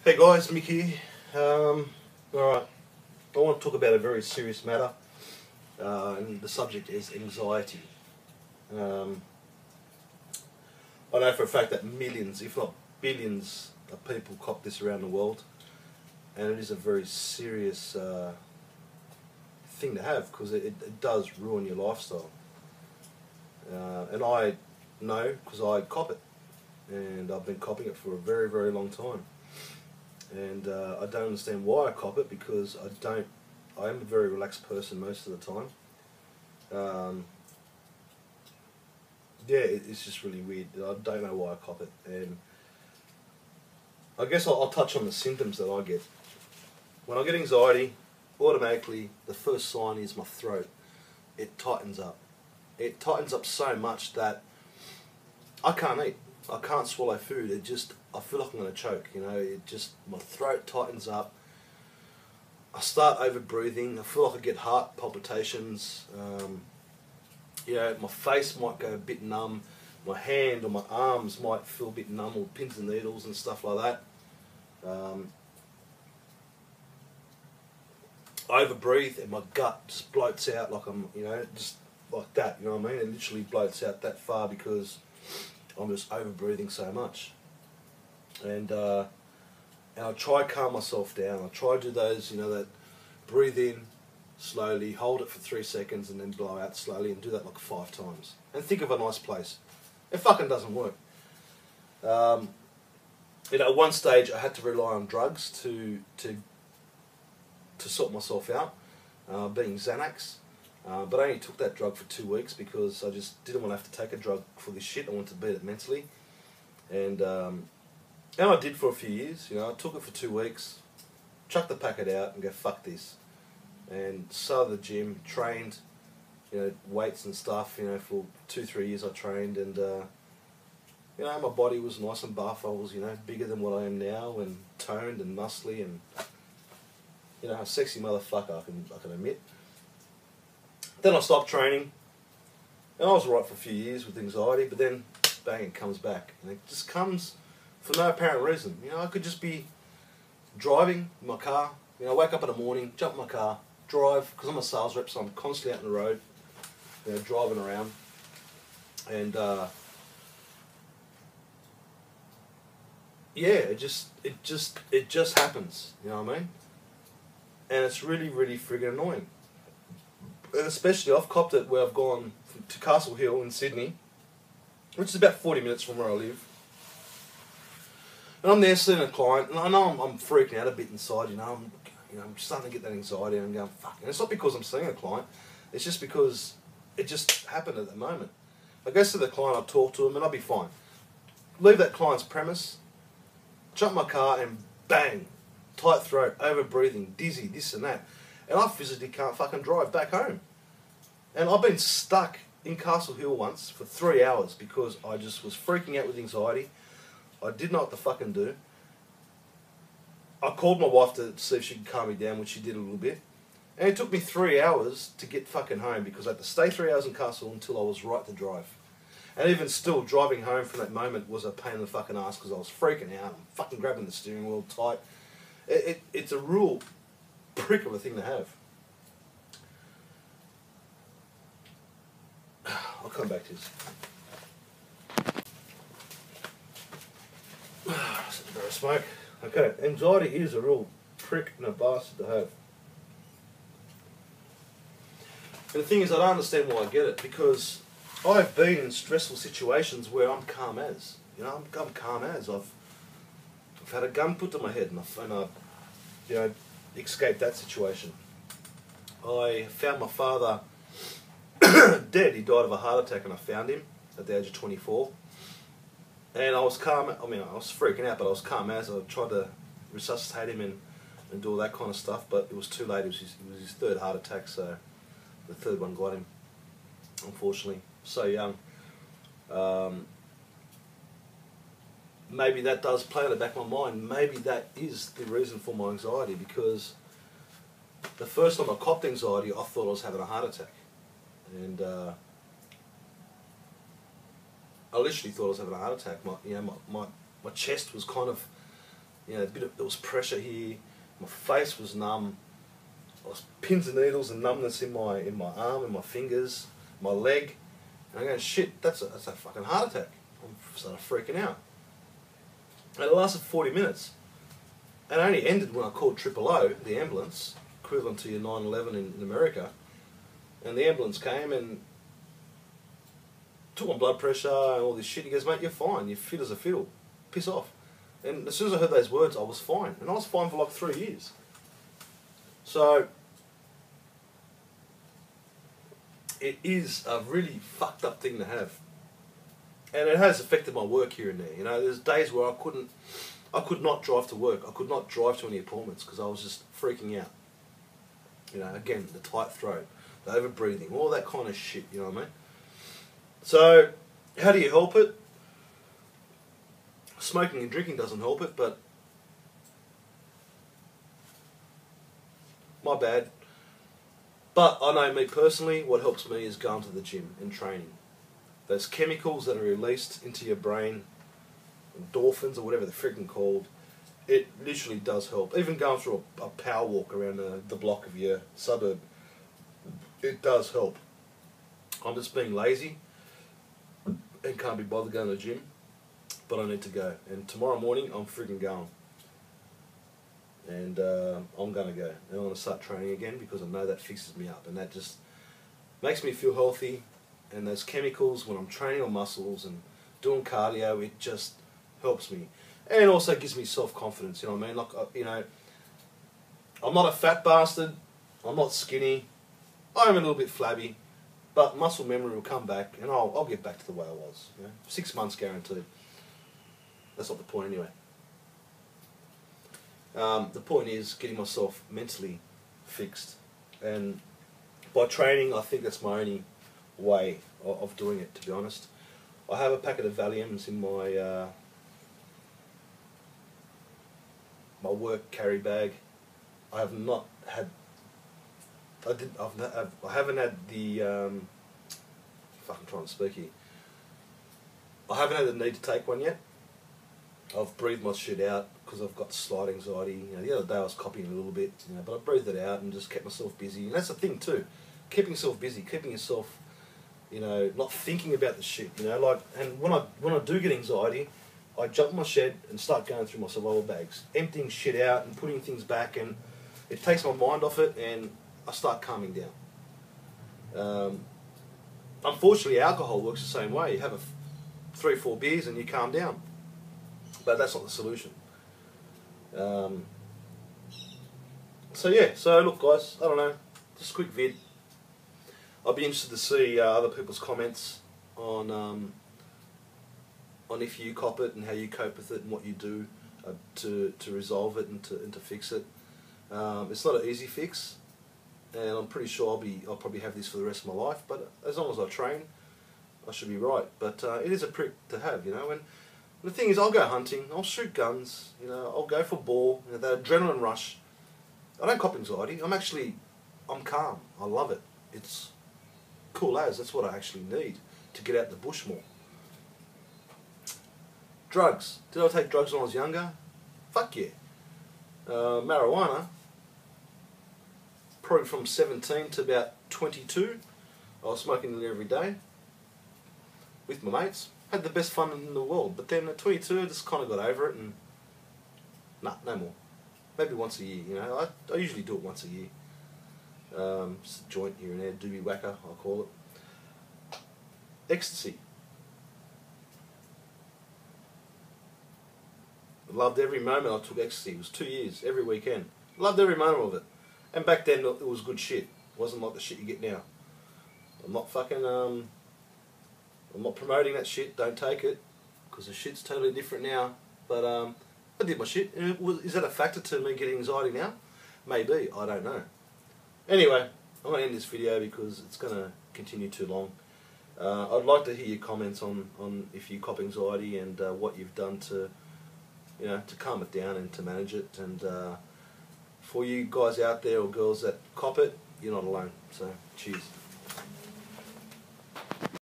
Hey guys, Mick here. Alright, I want to talk about a very serious matter, and the subject is anxiety. I know for a fact that millions, if not billions, of people cop this around the world, and it is a very serious thing to have because it does ruin your lifestyle. And I know because I cop it, and I've been copping it for a very, very long time. And I don't understand why I cop it, because I am a very relaxed person most of the time. Yeah, it's just really weird. I don't know why I cop it, and I guess I'll touch on the symptoms that I get. When I get anxiety, automatically the first sign is my throat. It tightens up. It tightens up so much that I can't eat. I can't swallow food. I feel like I'm going to choke, my throat tightens up. I start over breathing. I feel like I get heart palpitations. My face might go a bit numb. My hand or my arms might feel a bit numb, or pins and needles and stuff like that. I overbreathe and my gut just bloats out like I'm, just like that, you know what I mean? It literally bloats out that far because I'm just over-breathing so much. And I try to calm myself down. I try to do those, that breathe in slowly, hold it for 3 seconds and then blow out slowly, and do that like 5 times. And think of a nice place. It fucking doesn't work. At one stage I had to rely on drugs to sort myself out, being Xanax. But I only took that drug for 2 weeks because I just didn't want to have to take a drug for this shit. I wanted to beat it mentally. And I did for a few years. I took it for 2 weeks, chucked the packet out and go, fuck this. And started the gym, trained, weights and stuff, for 2-3 years I trained, and my body was nice and buff. I was, bigger than what I am now, and toned and muscly, and a sexy motherfucker, I can admit. Then I stopped training, and I was alright for a few years with anxiety, but then, bang, it comes back. And it just comes for no apparent reason. I could just be driving in my car, wake up in the morning, jump in my car, drive, because I'm a sales rep, so I'm constantly out on the road, driving around, and it just happens, you know what I mean? And it's really, really friggin' annoying. And especially, I've copped it where I've gone to Castle Hill in Sydney, which is about 40 minutes from where I live. And I'm there seeing a client, and I know I'm freaking out a bit inside, I'm starting to get that anxiety, and I'm going, fuck. And it's not because I'm seeing a client, it's just because it just happened at the moment. I go to the client, I talk to him, and I'll be fine. Leave that client's premise, jump my car, and bang, tight throat, over-breathing, dizzy, this and that. And I physically can't fucking drive back home. And I've been stuck in Castle Hill once for 3 hours because I just was freaking out with anxiety. I didn't know what to fucking do. I called my wife to see if she could calm me down, which she did a little bit. And it took me 3 hours to get fucking home because I had to stay 3 hours in Castle until I was right to drive. And even still, driving home from that moment was a pain in the fucking ass because I was freaking out. I'm fucking grabbing the steering wheel tight. It's a real prick of a thing to have. I'll come back to this. Just a bit of smoke. Okay, anxiety is a real prick and a bastard to have. And the thing is, I don't understand why I get it, because I've been in stressful situations where I'm calm as. I'm calm as. I've had a gun put to my head, and I've escaped that situation. I found my father dead. He died of a heart attack, and I found him at the age of 24. And I was calm. I was freaking out, but I was calm as. I tried to resuscitate him and do all that kind of stuff, but it was too late. It was his third heart attack, so the third one got him, unfortunately. So young. Maybe that does play in the back of my mind. Maybe that is the reason for my anxiety, because the first time I copped anxiety, I thought I was having a heart attack. And I literally thought I was having a heart attack. My chest was kind of You know, there was pressure here. My face was numb. I was pins and needles and numbness in my arm and my fingers, my leg. And I'm going, shit, that's a fucking heart attack. I'm started freaking out. And it lasted 40 minutes. And it only ended when I called 000, the ambulance, equivalent to your 911 in America. And the ambulance came and took my blood pressure and all this shit. He goes, mate, you're fine. You're fit as a fiddle. Piss off. And as soon as I heard those words, I was fine. And I was fine for like 3 years. So, it is a really fucked up thing to have. And it has affected my work here and there. You know, there's days where I could not drive to work. I could not drive to any appointments because I was just freaking out. You know, again, the tight throat, the over-breathing, all that kind of shit, you know what I mean? So, how do you help it? Smoking and drinking doesn't help it, but my bad. But I know me personally, what helps me is going to the gym and training. Those chemicals that are released into your brain, endorphins or whatever they're freaking called, it literally does help. Even going through a power walk around the block of your suburb, it does help. I'm just being lazy and can't be bothered going to the gym, but I need to go. And tomorrow morning, I'm freaking going. And I'm going to go. And I'm going to start training again because I know that fixes me up. And that just makes me feel healthy. And those chemicals, when I'm training on muscles and doing cardio, it just helps me. And it also gives me self-confidence, you know what I mean? Like, you know, I'm not a fat bastard. I'm not skinny. I'm a little bit flabby. But muscle memory will come back and I'll get back to the way I was. You know? 6 months guaranteed. That's not the point anyway. The point is getting myself mentally fixed. And by training, I think that's my only way of doing it, to be honest. I have a packet of Valiums in my my work carry bag. I have not had. I haven't had the. Fucking trying to speak here. I haven't had the need to take one yet. I've breathed my shit out because I've got slight anxiety. You know, the other day I was copying a little bit, you know, but I breathed it out and just kept myself busy. And that's the thing too, keeping yourself busy, keeping yourself, you know, not thinking about the shit. You know, like, and when I do get anxiety, I jump in my shed and start going through my survival bags, emptying shit out and putting things back, and it takes my mind off it, and I start calming down. Unfortunately, alcohol works the same way. You have 3 or 4 beers and you calm down. But that's not the solution. So yeah, so look guys, I don't know, just a quick vid. I'll be interested to see other people's comments on if you cop it and how you cope with it and what you do to resolve it and to fix it. It's not an easy fix, and I'm pretty sure I'll probably have this for the rest of my life. But as long as I train, I should be right. But it is a prick to have, you know. And the thing is, I'll go hunting, I'll shoot guns, you know, I'll go for ball, you know, the adrenaline rush. I don't cop anxiety. I'm calm. I love it. It's cool as. That's what I actually need to get out the bush more. Drugs. Did I take drugs when I was younger? Fuck yeah. Marijuana. Probably from 17 to about 22. I was smoking it every day with my mates. Had the best fun in the world. But then at 22, I just kind of got over it and nah, no more. Maybe once a year, you know. I usually do it once a year. Just a joint here and there, doobie whacker, I'll call it. Ecstasy. Loved every moment I took ecstasy. It was 2 years, every weekend. Loved every moment of it. And back then it was good shit. It wasn't like the shit you get now. I'm not fucking, I'm not promoting that shit, don't take it. Because the shit's totally different now. But I did my shit. Is that a factor to me getting anxiety now? Maybe, I don't know. Anyway, I'm going to end this video because it's going to continue too long. I'd like to hear your comments on if you cop anxiety and what you've done to, you know, to calm it down and to manage it. And for you guys out there or girls that cop it, you're not alone. So, cheers.